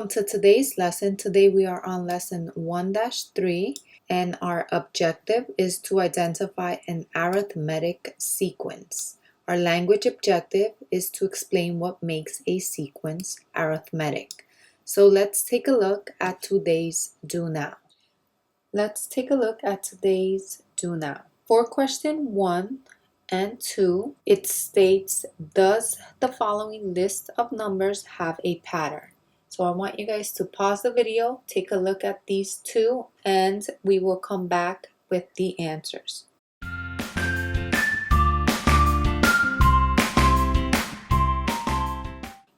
On to today's lesson. Today we are on lesson 1-3 and our objective is to identify an arithmetic sequence. Our language objective is to explain what makes a sequence arithmetic. So let's take a look at today's do now. Let's take a look at today's do now. For question 1 and 2, it states, does the following list of numbers have a pattern? So I want you guys to pause the video, take a look at these two, and we will come back with the answers.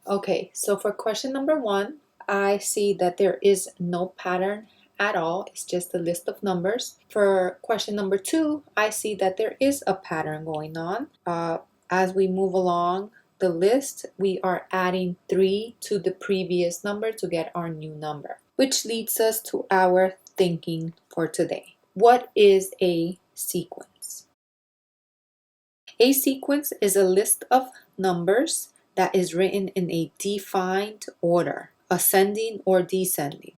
Okay, so for question number 1, I see that there is no pattern at all. It's just a list of numbers. For question number 2, I see that there is a pattern going on. As we move along the list, we are adding 3 to the previous number to get our new number, which leads us to our thinking for today. What is a sequence? A sequence is a list of numbers that is written in a defined order, ascending or descending,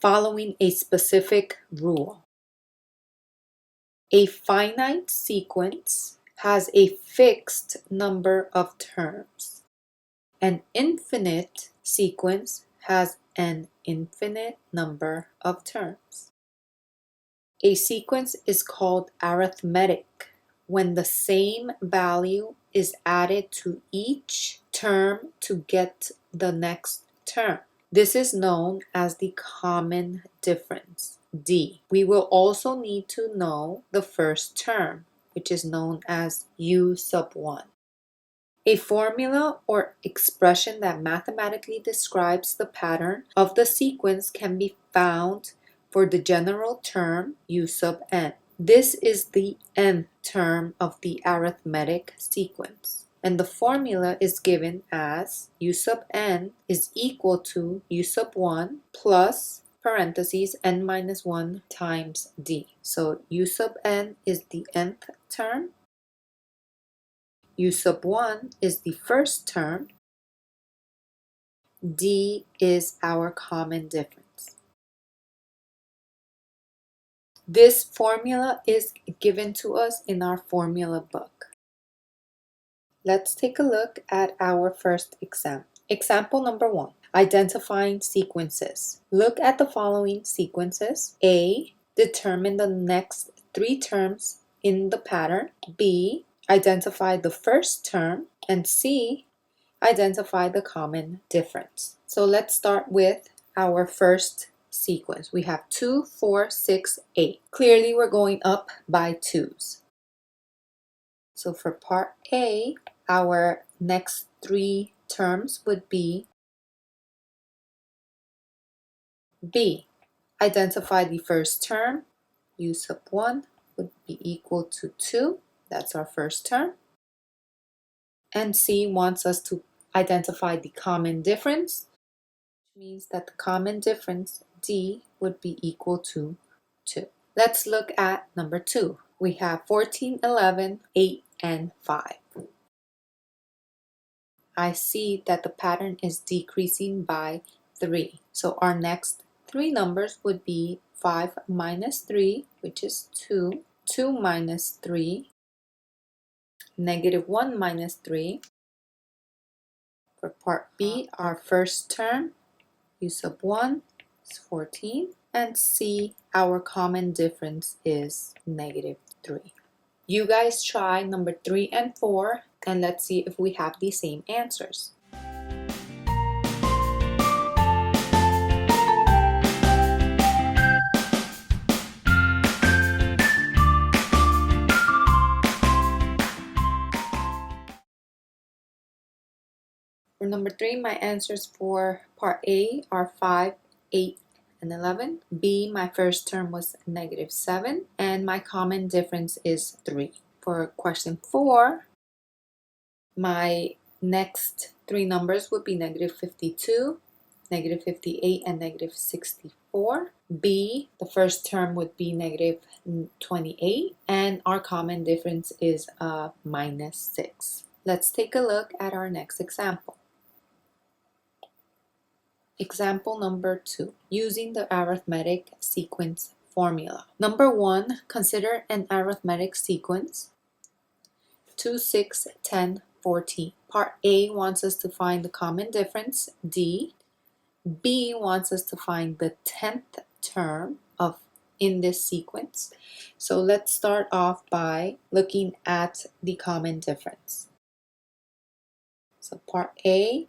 following a specific rule. A finite sequence has a fixed number of terms. An infinite sequence has an infinite number of terms. A sequence is called arithmetic when the same value is added to each term to get the next term. This is known as the common difference, D. We will also need to know the first term, which is known as U sub 1. A formula or expression that mathematically describes the pattern of the sequence can be found for the general term U sub n. This is the nth term of the arithmetic sequence, and the formula is given as U sub n is equal to U sub 1 plus parentheses n minus 1 times d. So U sub n is the nth term. U sub 1 is the first term. D is our common difference. This formula is given to us in our formula book. Let's take a look at our first example. Example number 1, identifying sequences. Look at the following sequences. A, determine the next 3 terms in the pattern. B, identify the first term. And C, identify the common difference. So let's start with our first sequence. We have 2, 4, 6, 8. Clearly we're going up by 2s. So for part A, our next 3 terms would be B. Identify the first term. U sub 1 would be equal to 2. That's our first term. And C wants us to identify the common difference, which means that the common difference, D, would be equal to 2. Let's look at number 2. We have 14, 11, 8, and 5. I see that the pattern is decreasing by 3. So our next 3 numbers would be 5 minus 3, which is 2, 2 minus 3, negative 1 minus 3. For part B, our first term, U sub 1 is 14, and C, our common difference is negative 3. You guys try number 3 and 4, and let's see if we have the same answers. For number 3, my answers for part A are 5, 8, and 11. B, my first term was negative 7, and my common difference is 3. For question 4, my next 3 numbers would be negative 52, negative 58, and negative 64. B, the first term would be negative 28, and our common difference is minus 6. Let's take a look at our next example. Example number 2, using the arithmetic sequence formula. Number 1, consider an arithmetic sequence 2, 6, 10, 14. Part A wants us to find the common difference, D. B wants us to find the 10th term in this sequence. So let's start off by looking at the common difference. So part A,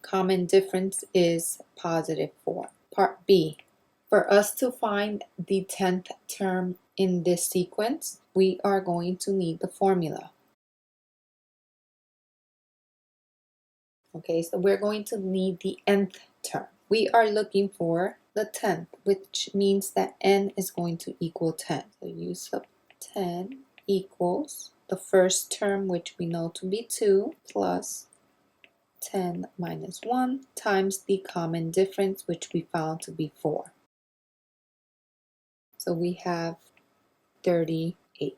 common difference is positive 4. Part B, for us to find the 10th term in this sequence, we are going to need the formula. Okay, so we're going to need the nth term. We are looking for the 10th, which means that n is going to equal 10. So u sub 10 equals the first term, which we know to be 2, plus 10 minus 1 times the common difference, which we found to be 4. So we have 38,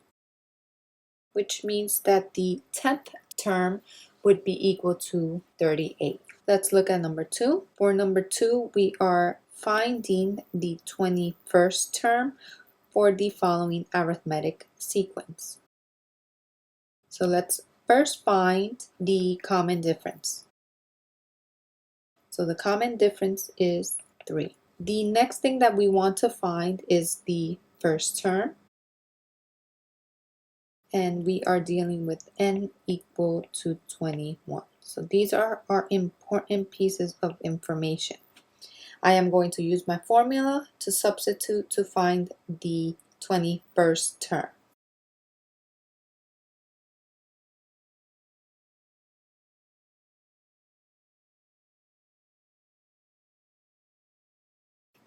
which means that the 10th term would be equal to 38. Let's look at number 2. For number 2, we are finding the 21st term for the following arithmetic sequence. So let's first find the common difference. So the common difference is 3. The next thing that we want to find is the first term. And we are dealing with n equal to 21. So these are our important pieces of information. I am going to use my formula to substitute to find the 21st term.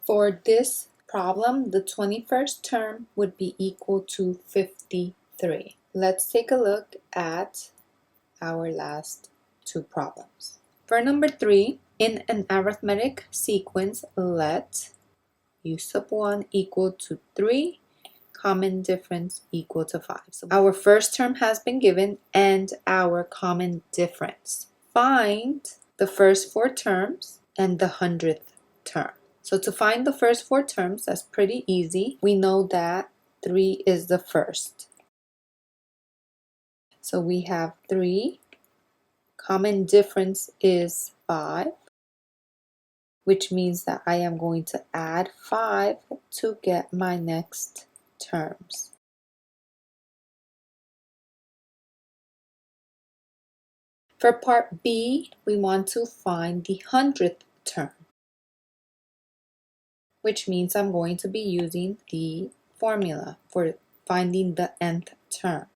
For this problem, the 21st term would be equal to 53. Let's take a look at our last 2 problems. For number 3, in an arithmetic sequence, let u sub 1 equal to 3, common difference equal to 5. So our first term has been given and our common difference. Find the first 4 terms and the 100th term. So to find the first 4 terms, that's pretty easy. We know that 3 is the first. So we have 3. Common difference is 5, which means that I am going to add 5 to get my next terms. For part B, we want to find the 100th term, which means I'm going to be using the formula for finding the nth term.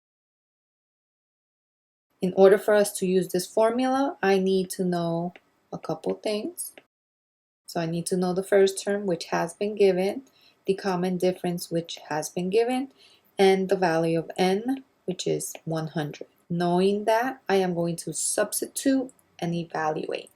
In order for us to use this formula, I need to know a couple things. So I need to know the first term, which has been given, the common difference, which has been given, and the value of n, which is 100. Knowing that, I am going to substitute and evaluate.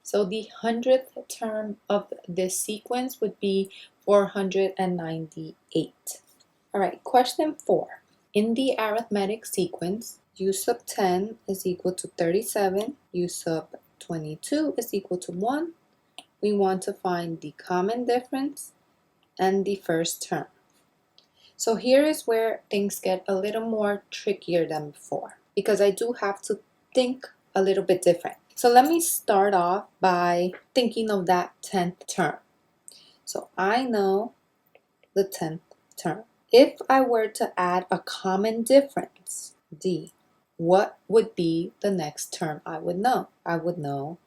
So the 100th term of this sequence would be 498. All right, question 4. In the arithmetic sequence, u sub 10 is equal to 37, u sub 22 is equal to 1. We want to find the common difference and the first term. So here is where things get a little more trickier than before, because I do have to think a little bit different. So let me start off by thinking of that 10th term. So I know the 10th term. If I were to add a common difference, D, what would be the next term I would know? I would know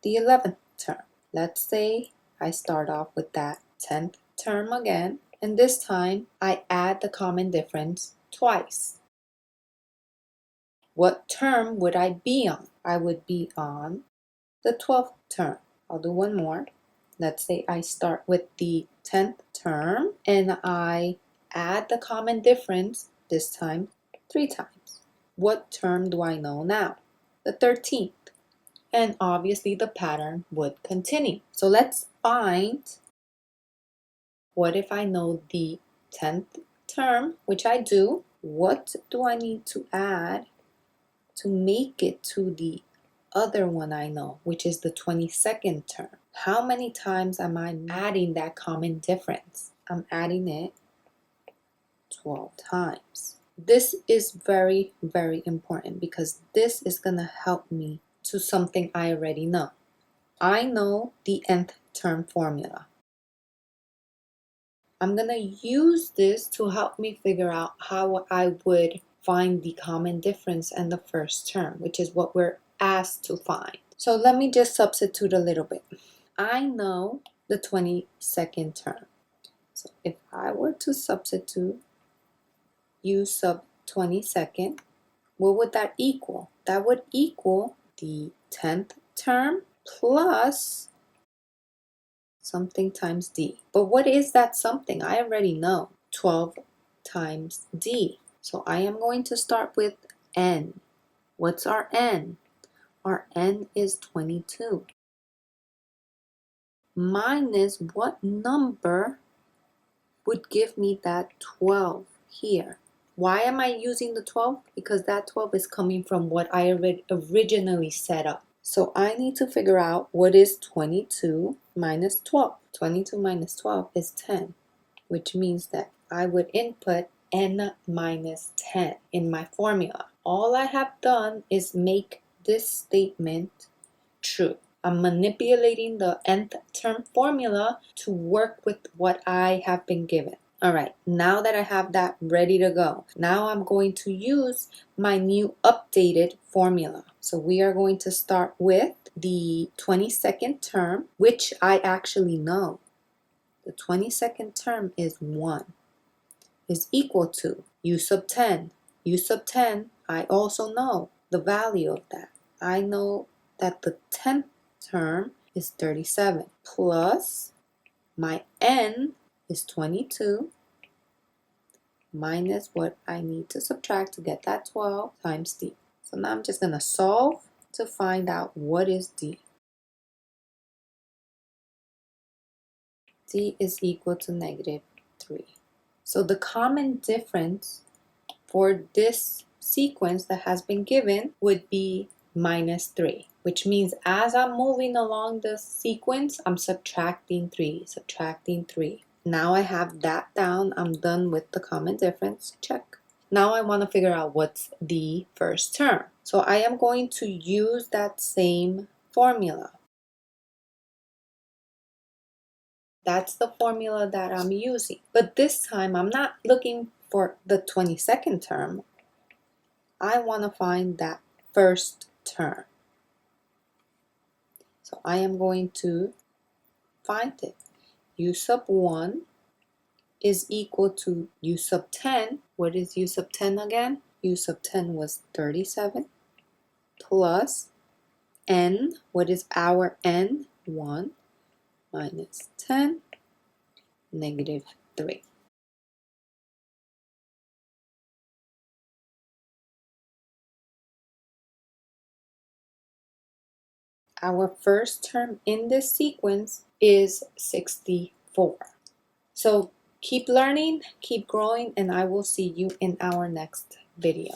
the 11th term. Let's say I start off with that 10th term again, and this time I add the common difference twice. What term would I be on? I would be on the 12th term. I'll do one more. Let's say I start with the 10th term and I add the common difference, this time 3 times. What term do I know now? The 13th. And obviously the pattern would continue. So let's find, what if I know the 10th term, which I do, what do I need to add to make it to the other one I know, which is the 22nd term? How many times am I adding that common difference? I'm adding it 12 times. This is very, very important because this is going to help me to something I already know. I know the nth term formula. I'm going to use this to help me figure out how I would find the common difference in the first term, which is what we're asked to find. So let me just substitute a little bit. I know the 22nd term. So if I were to substitute u sub 22nd, what would that equal? That would equal the 10th term plus something times d. But what is that something? I already know. 12 times d. So I am going to start with n. What's our n? Our n is 22. Minus what number would give me that 12 here? Why am I using the 12? Because that 12 is coming from what I originally set up. So I need to figure out what is 22 minus 12. 22 minus 12 is 10, which means that I would input n minus 10 in my formula. All I have done is make this statement true. I'm manipulating the nth term formula to work with what I have been given. All right, now that I have that ready to go, now I'm going to use my new updated formula. So we are going to start with the 22nd term, which I actually know. The 22nd term is 1, is equal to u sub 10. U sub 10, I also know the value of that. I know that the 10th term is 37 plus my n is 22 minus what I need to subtract to get that 12 times d. So now I'm just going to solve to find out what is d. d is equal to negative 3. So the common difference for this sequence that has been given would be minus 3, which means as I'm moving along the sequence, I'm subtracting 3, subtracting 3. Now I have that down. I'm done with the common difference. Check. Now I want to figure out what's the first term. So I am going to use that same formula. That's the formula that I'm using. But this time I'm not looking for the 22nd term. I want to find that first term. So I am going to find it. U sub 1 is equal to u sub 10. What is u sub 10 again? U sub 10 was 37 plus n. What is our n? 1 minus 10, negative 3. Our first term in this sequence is 64. So keep learning, keep growing, and I will see you in our next video.